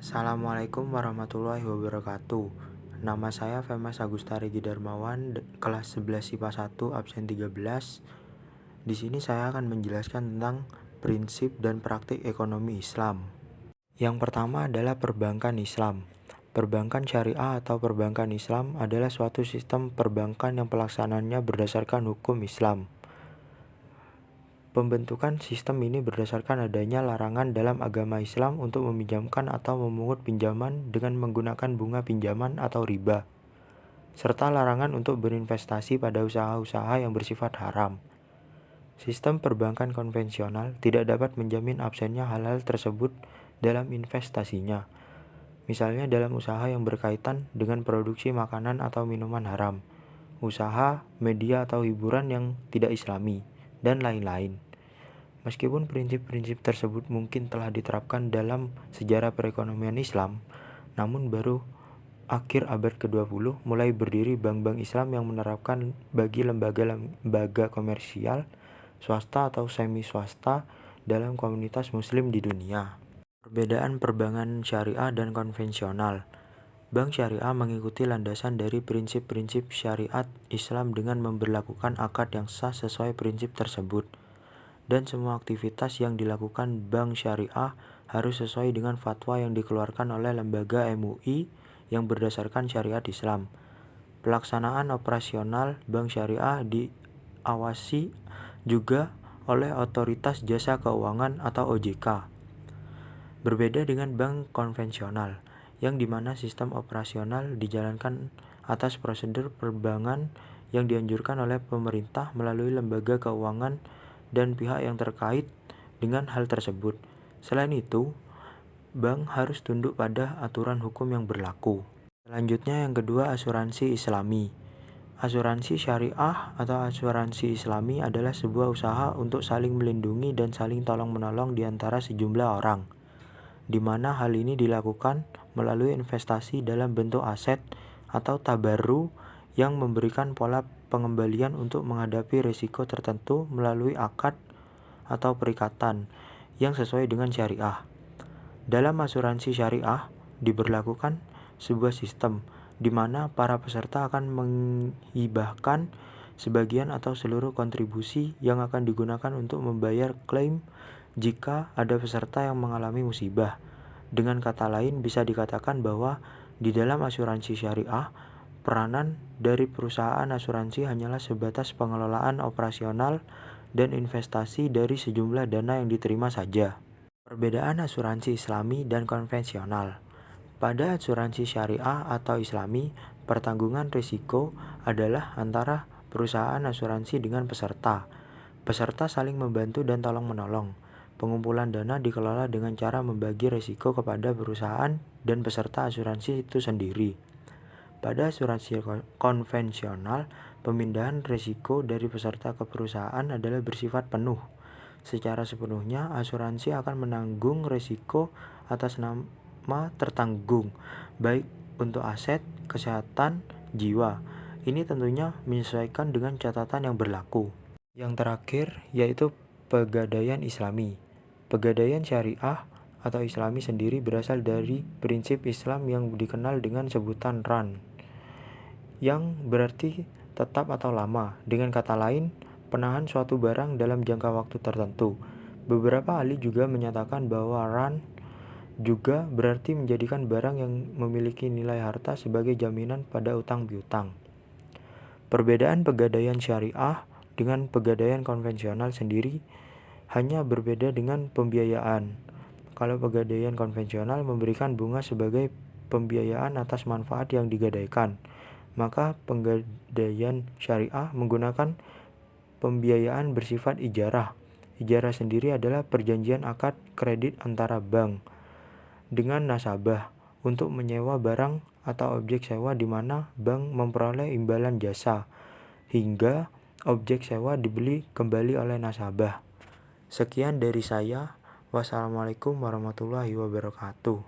Assalamualaikum warahmatullahi wabarakatuh. Nama saya Femas Agusta Regi Darmawan, kelas 11 IPA 1, absen 13. Di sini saya akan menjelaskan tentang prinsip dan praktik ekonomi Islam. Yang pertama adalah perbankan Islam. Perbankan syariah atau perbankan Islam adalah suatu sistem perbankan yang pelaksanaannya berdasarkan hukum Islam. Pembentukan sistem ini berdasarkan adanya larangan dalam agama Islam untuk meminjamkan atau memungut pinjaman dengan menggunakan bunga pinjaman atau riba, serta larangan untuk berinvestasi pada usaha-usaha yang bersifat haram. Sistem perbankan konvensional tidak dapat menjamin absennya hal-hal tersebut dalam investasinya, misalnya dalam usaha yang berkaitan dengan produksi makanan atau minuman haram, usaha, media atau hiburan yang tidak islami, dan lain-lain. Meskipun prinsip-prinsip tersebut mungkin telah diterapkan dalam sejarah perekonomian Islam, namun baru akhir abad ke-20 mulai berdiri bank-bank Islam yang menerapkan bagi lembaga-lembaga komersial, swasta atau semi-swasta dalam komunitas muslim di dunia. Perbedaan perbankan syariah dan konvensional. Bank syariah mengikuti landasan dari prinsip-prinsip syariat Islam dengan memberlakukan akad yang sah sesuai prinsip tersebut. Dan semua aktivitas yang dilakukan bank syariah harus sesuai dengan fatwa yang dikeluarkan oleh lembaga MUI yang berdasarkan syariat Islam. Pelaksanaan operasional bank syariah diawasi juga oleh Otoritas Jasa Keuangan atau OJK. Berbeda dengan bank konvensional, yang dimana sistem operasional dijalankan atas prosedur perbankan yang dianjurkan oleh pemerintah melalui lembaga keuangan dan pihak yang terkait dengan hal tersebut. Selain itu, bank harus tunduk pada aturan hukum yang berlaku. Selanjutnya yang kedua, asuransi Islami. Asuransi syariah atau asuransi Islami adalah sebuah usaha untuk saling melindungi dan saling tolong-menolong di antara sejumlah orang, di mana hal ini dilakukan melalui investasi dalam bentuk aset atau tabarru yang memberikan pola pengembalian untuk menghadapi risiko tertentu melalui akad atau perikatan yang sesuai dengan syariah. Dalam asuransi syariah diberlakukan sebuah sistem di mana para peserta akan menghibahkan sebagian atau seluruh kontribusi yang akan digunakan untuk membayar klaim jika ada peserta yang mengalami musibah. Dengan kata lain, bisa dikatakan bahwa di dalam asuransi syariah, peranan dari perusahaan asuransi hanyalah sebatas pengelolaan operasional dan investasi dari sejumlah dana yang diterima saja. Perbedaan asuransi Islami dan konvensional. Pada asuransi syariah atau Islami, pertanggungan risiko adalah antara perusahaan asuransi dengan peserta. Peserta saling membantu dan tolong-menolong. Pengumpulan dana dikelola dengan cara membagi risiko kepada perusahaan dan peserta asuransi itu sendiri. Pada asuransi konvensional, pemindahan risiko dari peserta ke perusahaan adalah bersifat penuh. Secara sepenuhnya, asuransi akan menanggung risiko atas nama tertanggung, baik untuk aset, kesehatan, jiwa. Ini tentunya menyesuaikan dengan catatan yang berlaku. Yang terakhir, yaitu pegadaian Islami. Pegadaian syariah atau Islami sendiri berasal dari prinsip Islam yang dikenal dengan sebutan RAN, yang berarti tetap atau lama. Dengan kata lain, penahan suatu barang dalam jangka waktu tertentu. Beberapa ahli juga menyatakan bahwa RAN juga berarti menjadikan barang yang memiliki nilai harta sebagai jaminan pada utang piutang. Perbedaan pegadaian syariah dengan pegadaian konvensional sendiri hanya berbeda dengan pembiayaan. Kalau pegadaian konvensional memberikan bunga sebagai pembiayaan atas manfaat yang digadaikan, maka pegadaian syariah menggunakan pembiayaan bersifat ijarah. Ijarah sendiri adalah perjanjian akad kredit antara bank dengan nasabah untuk menyewa barang atau objek sewa di mana bank memperoleh imbalan jasa hingga objek sewa dibeli kembali oleh nasabah. Sekian dari saya. Wassalamualaikum warahmatullahi wabarakatuh.